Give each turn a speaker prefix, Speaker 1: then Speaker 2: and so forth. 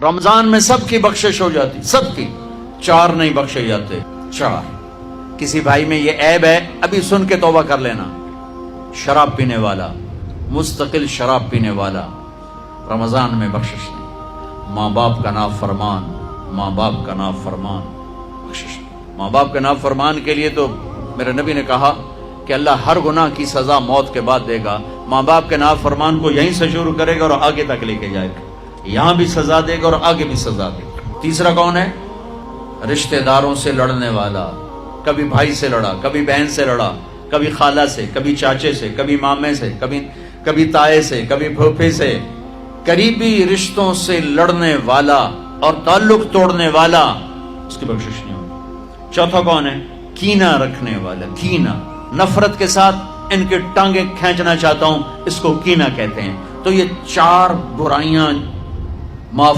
Speaker 1: रमजान में सबकी बख्शिश हो जाती, सबकी। 4 नहीं बख्शे जाते, 4। किसी भाई में ये ऐब है, अभी सुन के तौबा कर लेना। शराब पीने वाला, मुस्तकिल शराब पीने वाला, रमजान में बख्शिश नहीं। माँ बाप का नाफरमान, माँ बाप का नाफरमान, बख्शिश नहीं। माँ बाप के नाफरमान के लिए तो मेरे नबी ने कहा कि अल्लाह हर गुनाह की सजा मौत के बाद देगा। माँ बाप के नाफरमान को यहीं से शुरू करेगा और आगे तक लेके जाएगा, यहां भी सजा देगा और आगे भी सजा देगा। तीसरा कौन है? रिश्तेदारों से लड़ने वाला। कभी भाई से लड़ा, कभी बहन से लड़ा, कभी खाला से, कभी चाचे से, कभी मामे से, कभी ताए से, कभी फूफे से। करीबी रिश्तों से लड़ने वाला और ताल्लुक तोड़ने वाला, उसकी बख्शिश नहीं होगी। चौथा कौन है? कीना रखने वाला। कीना, नफरत के साथ इनके टांगे खींचना चाहता हूं, इसको कीना कहते हैं। तो ये 4 बुराइयां माफ